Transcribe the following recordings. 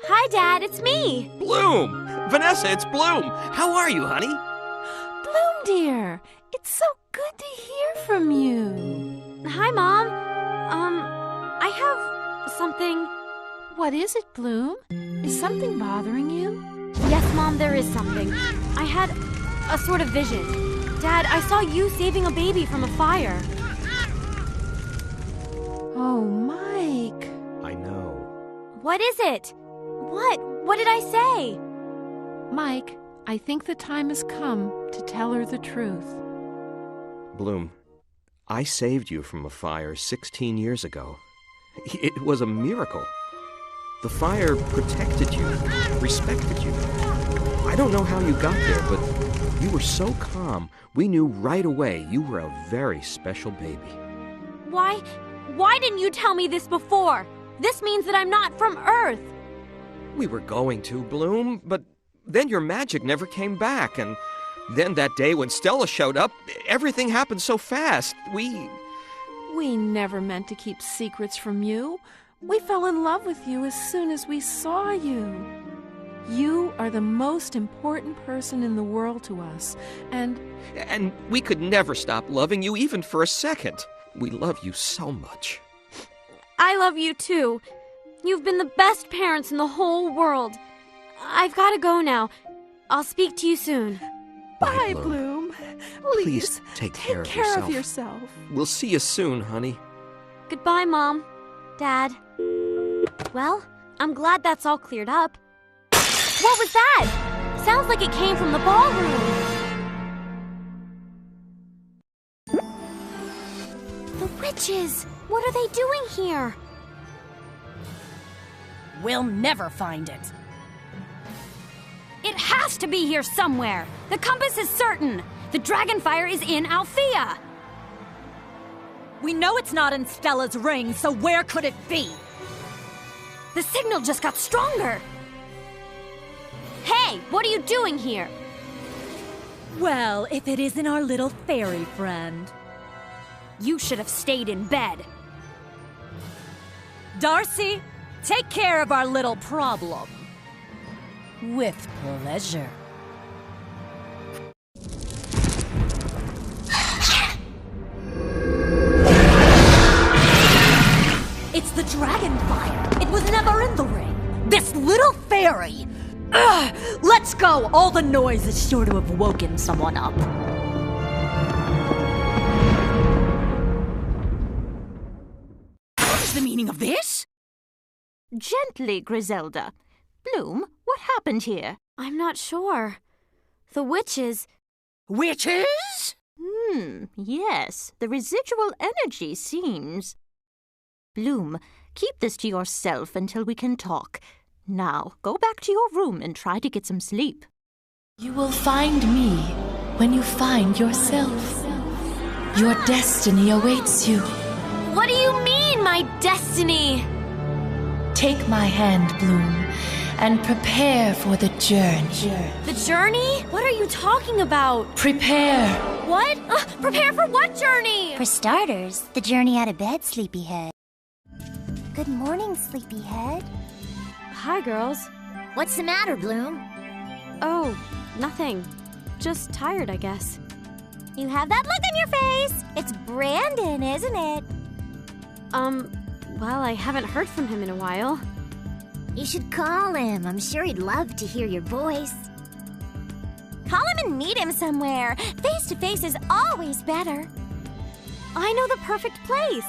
Hi, Dad, it's me. Bloom! Vanessa, it's Bloom! How are you, honey? Bloom, dear, it's so good to hear from you. Hi, Mom. I have something. What is it, Bloom? Is something bothering you? Yes, Mom, there is something. I had a sort of vision. Dad, I saw you saving a baby from a fire. Oh, Mike. I know. What is it? What? What did I say? Mike, I think the time has come to tell her the truth. Bloom, I saved you from a fire 16 years ago. It was a miracle. The fire protected you, respected you. I don't know how you got there, but you were so calm. We knew right away you were a very special baby. Why didn't you tell me this before? This means that I'm not from Earth. We were going to, Bloom, but then your magic never came back, and then that day when Stella showed up, everything happened so fast. We never meant to keep secrets from you. We fell in love with you as soon as we saw you. You are the most important person in the world to us, and we could never stop loving you even for a second. We love you so much. I love you too. You've been the best parents in the whole world. I've got to go now. I'll speak to you soon. Bye, Bloom. Please take care of yourself. We'll see you soon, honey. Goodbye, Mom. Dad. Well, I'm glad that's all cleared up. What was that? Sounds like it came from the ballroom. The witches! What are they doing here? We'll never find it. It has to be here somewhere. The compass is certain. The dragonfire is in Althea. We know it's not in Stella's ring, so where could it be? The signal just got stronger. Hey, what are you doing here? Well, if it isn't our little fairy friend. You should have stayed in bed. Darcy, take care of our little problem. With pleasure. It's the dragonfire. It was never in the ring. This little fairy. Ugh! Let's go. All the noise is sure to have woken someone up. What is the meaning of this? Gently, Griselda. Bloom, what happened here? I'm not sure. The witches... Witches? Yes. The residual energy seems... Bloom, keep this to yourself until we can talk. Now, go back to your room and try to get some sleep. You will find me when you find yourself. Your destiny awaits you. What do you mean, my destiny? Take my hand, Bloom, and prepare for the journey. The journey? What are you talking about? Prepare. What? Prepare for what journey? For starters, the journey out of bed, Sleepyhead. Good morning, Sleepyhead. Hi, girls. What's the matter, Bloom? Oh, nothing. Just tired, I guess. You have that look on your face. It's Brandon, isn't it? Well, I haven't heard from him in a while. You should call him. I'm sure he'd love to hear your voice. Call him and meet him somewhere. Face-to-face is always better. I know the perfect place.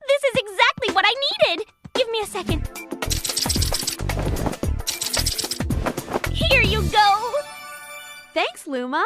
This is exactly what I needed. Give me a second. Here you go. Thanks, Luma.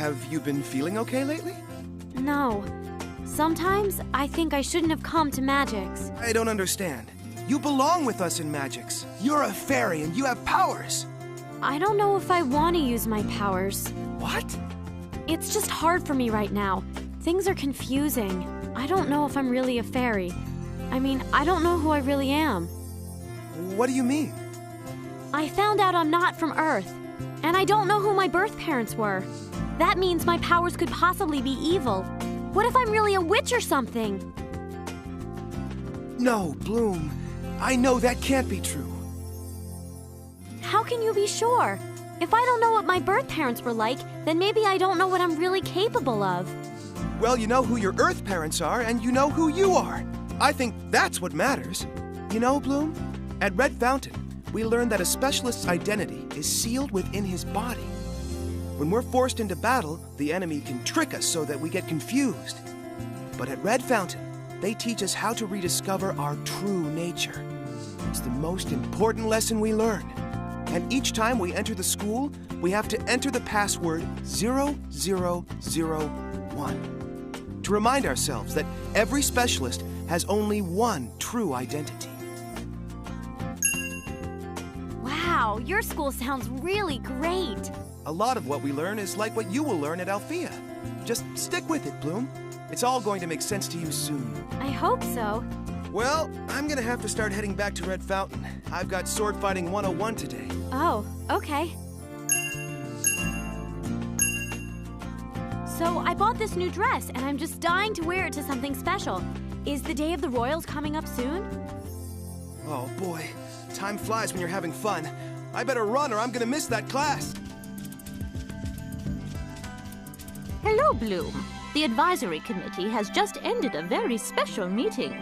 Have you been feeling okay lately? No. Sometimes I think I shouldn't have come to Magic's. I don't understand. You belong with us in Magic's. You're a fairy and you have powers. I don't know if I want to use my powers. What? It's just hard for me right now. Things are confusing. I don't know if I'm really a fairy. I mean, I don't know who I really am. What do you mean? I found out I'm not from Earth, and I don't know who my birth parents were. That means my powers could possibly be evil. What if I'm really a witch or something? No, Bloom. I know that can't be true. How can you be sure? If I don't know what my birth parents were like, then maybe I don't know what I'm really capable of. Well, you know who your Earth parents are, and you know who you are. I think that's what matters. You know, Bloom, at Red Fountain, we learned that a specialist's identity is sealed within his body. When we're forced into battle, the enemy can trick us so that we get confused. But at Red Fountain, they teach us how to rediscover our true nature. It's the most important lesson we learn. And each time we enter the school, we have to enter the password 0001 to remind ourselves that every specialist has only one true identity. Wow, your school sounds really great. A lot of what we learn is like what you will learn at Althea. Just stick with it, Bloom. It's all going to make sense to you soon. I hope so. Well, I'm gonna have to start heading back to Red Fountain. I've got Sword Fighting 101 today. Oh, okay. So I bought this new dress, and I'm just dying to wear it to something special. Is the Day of the Royals coming up soon? Oh boy, time flies when you're having fun. I better run or I'm gonna miss that class. Hello, Bloom. The advisory committee has just ended a very special meeting.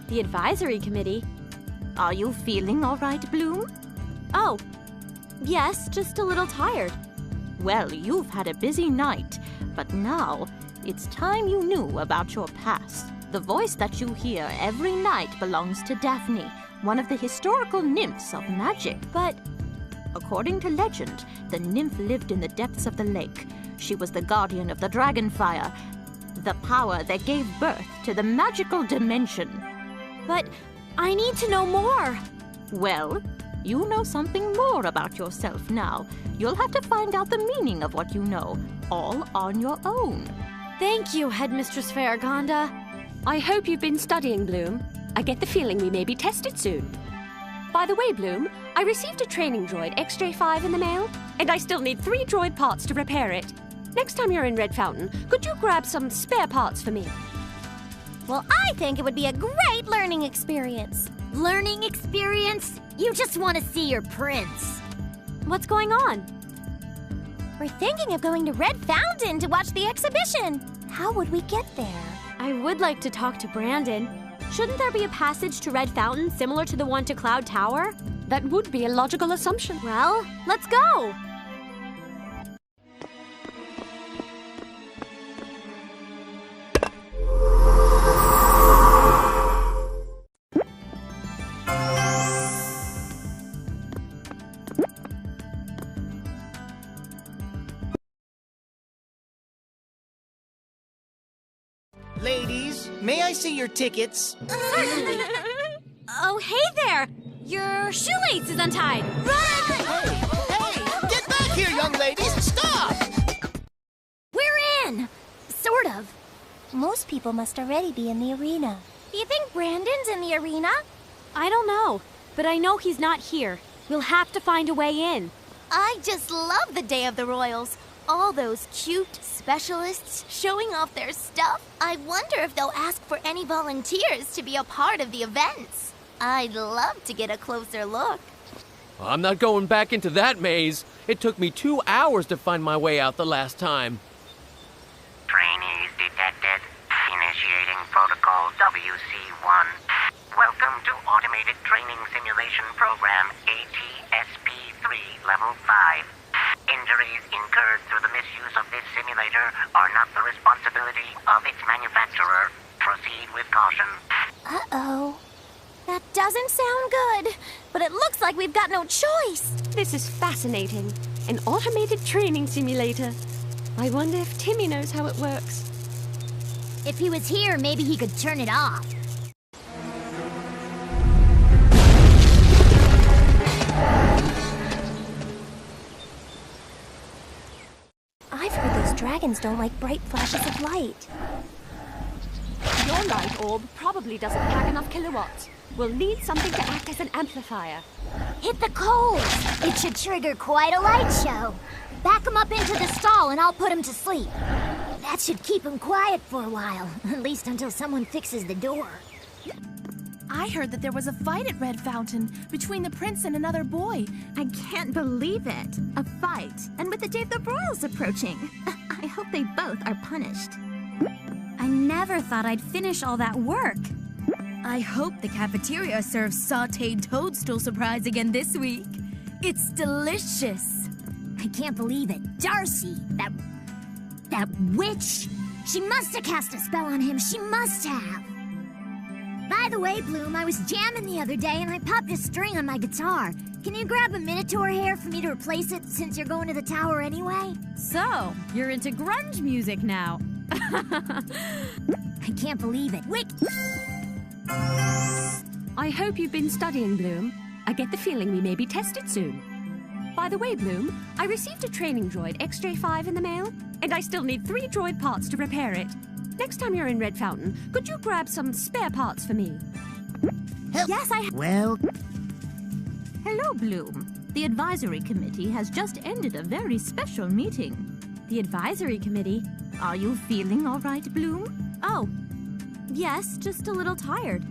The advisory committee? Are you feeling all right, Bloom? Oh, yes, just a little tired. Well, you've had a busy night, but now it's time you knew about your past. The voice that you hear every night belongs to Daphne, one of the historical nymphs of magic. But according to legend, the nymph lived in the depths of the lake. She was the guardian of the dragon fire, the power that gave birth to the magical dimension. But I need to know more. Well, you know something more about yourself now. You'll have to find out the meaning of what you know, all on your own. Thank you, Headmistress Faragonda. I hope you've been studying, Bloom. I get the feeling we may be tested soon. By the way, Bloom, I received a training droid XJ5 in the mail, and I still need 3 droid parts to repair it. Next time you're in Red Fountain, could you grab some spare parts for me? Well, I think it would be a great learning experience. Learning experience? You just want to see your prince. What's going on? We're thinking of going to Red Fountain to watch the exhibition. How would we get there? I would like to talk to Brandon. Shouldn't there be a passage to Red Fountain similar to the one to Cloud Tower? That would be a logical assumption. Well, let's go! Ladies, may I see your tickets? Certainly. Oh, hey there! Your shoelace is untied. Run! Hey, get back here, young ladies! Stop! We're in! Sort of. Most people must already be in the arena. Do you think Brandon's in the arena? I don't know, but I know he's not here. We'll have to find a way in. I just love the Day of the Royals. All those cute specialists showing off their stuff. I wonder if they'll ask for any volunteers to be a part of the events. I'd love to get a closer look. I'm not going back into that maze. It took me 2 hours to find my way out the last time. Trainees detected. Initiating protocol WC1. Welcome to Automated Training Simulation Program ATSP-3 Level 5. Injuries incurred through the misuse of this simulator are not the responsibility of its manufacturer. Proceed with caution. Uh-oh. That doesn't sound good, but it looks like we've got no choice. This is fascinating. An automated training simulator. I wonder if Timmy knows how it works. If he was here, maybe he could turn it off. I've heard those dragons don't like bright flashes of light. Your light orb probably doesn't pack enough kilowatts. We'll need something to act as an amplifier. Hit the coals! It should trigger quite a light show. Back him up into the stall and I'll put him to sleep. That should keep him quiet for a while, at least until someone fixes the door. I heard that there was a fight at Red Fountain between the prince and another boy. I can't believe it. A fight, and with the day of the royals approaching. I hope they both are punished. I never thought I'd finish all that work. I hope the cafeteria serves sautéed toadstool surprise again this week. It's delicious. I can't believe it. Darcy, that witch, she must have cast a spell on him. She must have. By the way, Bloom, I was jamming the other day and I popped a string on my guitar. Can you grab a Minotaur hair for me to replace it since you're going to the tower anyway? So, you're into grunge music now. I can't believe it. Wait! I hope you've been studying, Bloom. I get the feeling we may be tested soon. By the way, Bloom, I received a training droid XJ5 in the mail, and I still need 3 droid parts to repair it. Next time you're in Red Fountain, could you grab some spare parts for me? Yes, Well... Hello, Bloom. The advisory committee has just ended a very special meeting. The advisory committee? Are you feeling all right, Bloom? Oh, yes, just a little tired.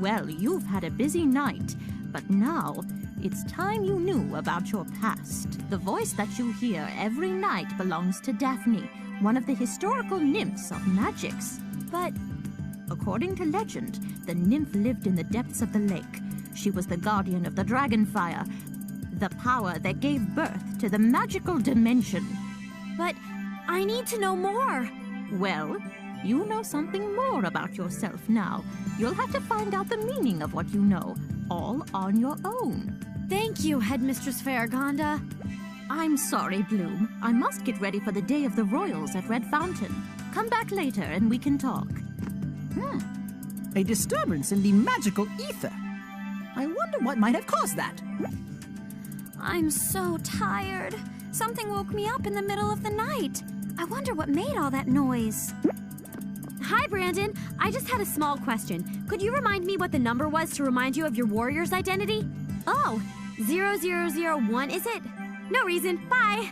Well, you've had a busy night, but now it's time you knew about your past. The voice that you hear every night belongs to Daphne, one of the historical nymphs of magics. But according to legend, the nymph lived in the depths of the lake. She was the guardian of the dragonfire, the power that gave birth to the magical dimension. But I need to know more. Well, you know something more about yourself now. You'll have to find out the meaning of what you know, all on your own. Thank you, Headmistress Faragonda. I'm sorry, Bloom. I must get ready for the day of the royals at Red Fountain. Come back later and we can talk. A disturbance in the magical ether. I wonder what might have caused that. I'm so tired. Something woke me up in the middle of the night. I wonder what made all that noise. Hi, Brandon. I just had a small question. Could you remind me what the number was to remind you of your warrior's identity? Oh, 0001, is it? No reason. Bye.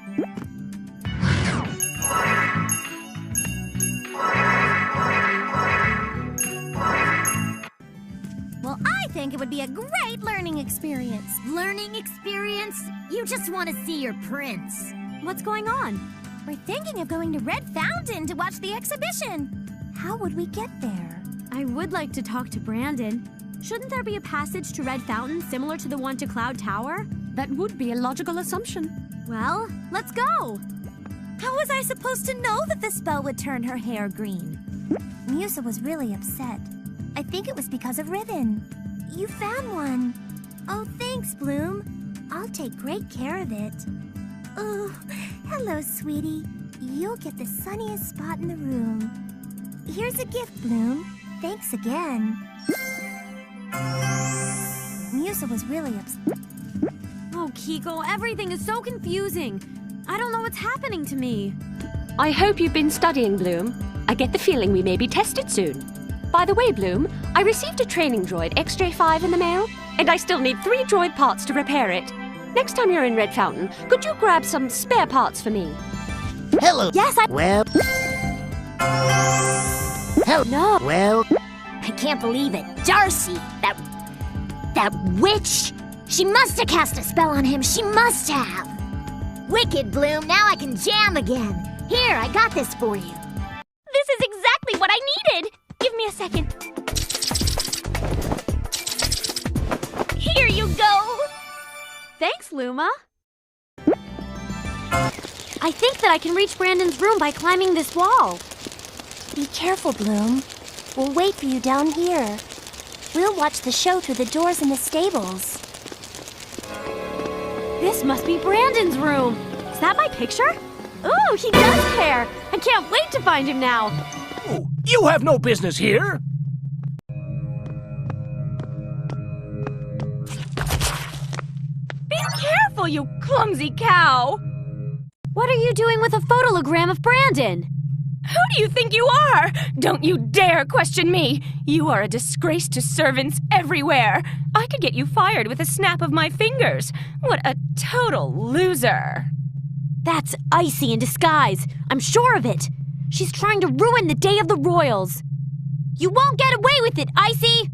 Well, I think it would be a great learning experience. Learning experience? You just want to see your prince. What's going on? We're thinking of going to Red Fountain to watch the exhibition. How would we get there? I would like to talk to Brandon. Shouldn't there be a passage to Red Fountain similar to the one to Cloud Tower? That would be a logical assumption. Well, let's go. How was I supposed to know that the spell would turn her hair green? Musa was really upset. I think it was because of ribbon. You found one. Oh, thanks, Bloom. I'll take great care of it. Oh, hello, sweetie. You'll get the sunniest spot in the room. Here's a gift, Bloom. Thanks again. Musa was really upset. Oh, Kiko, everything is so confusing. I don't know what's happening to me. I hope you've been studying, Bloom. I get the feeling we may be tested soon. By the way, Bloom, I received a training droid XJ5 in the mail, and I still need 3 droid parts to repair it. Next time you're in Red Fountain, could you grab some spare parts for me? Hello. Yes, I... Well... Hello. No. Well... I can't believe it. Darcy, that witch, she must have cast a spell on him. She must have. Wicked, Bloom. Now I can jam again. Here, I got this for you. This is exactly what I needed. Give me a second. Here you go. Thanks, Luma. I think that I can reach Brandon's room by climbing this wall. Be careful, Bloom. We'll wait for you down here. We'll watch the show through the doors in the stables. This must be Brandon's room. Is that my picture? Ooh, he does care! I can't wait to find him now! You have no business here! Be careful, you clumsy cow! What are you doing with a photologram of Brandon? Who do you think you are? Don't you dare question me! You are a disgrace to servants everywhere. I could get you fired with a snap of my fingers. What a total loser. That's Icy in disguise. I'm sure of it. She's trying to ruin the day of the royals. You won't get away with it, Icy!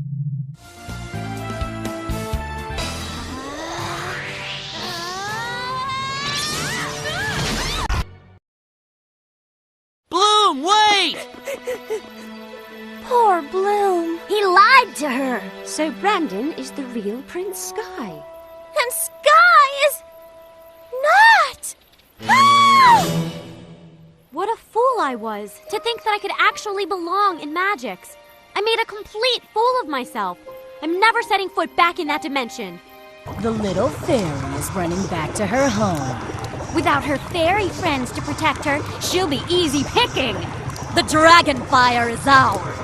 Bloom, wait! Poor Bloom. He lied to her. So Brandon is the real Prince Sky. And Sky is not! Ah! What a fool I was to think that I could actually belong in Magix. I made a complete fool of myself. I'm never setting foot back in that dimension. The little fairy is running back to her home. Without her fairy friends to protect her, she'll be easy picking. The dragon fire is ours.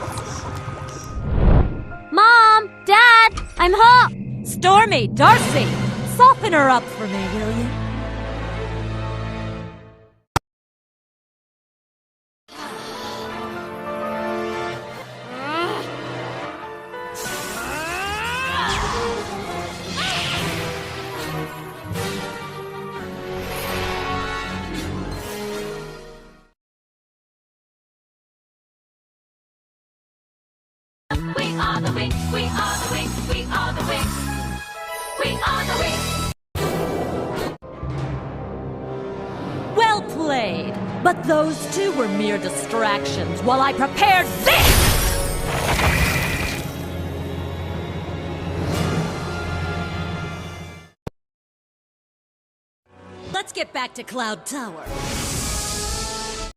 Mom! Dad! I'm home! Stormy, Darcy, soften her up for me, will you? We are the Winx, we are the Winx, we are the Winx. We are the Winx. Well played, but those two were mere distractions while I prepared this! Let's get back to Cloud Tower.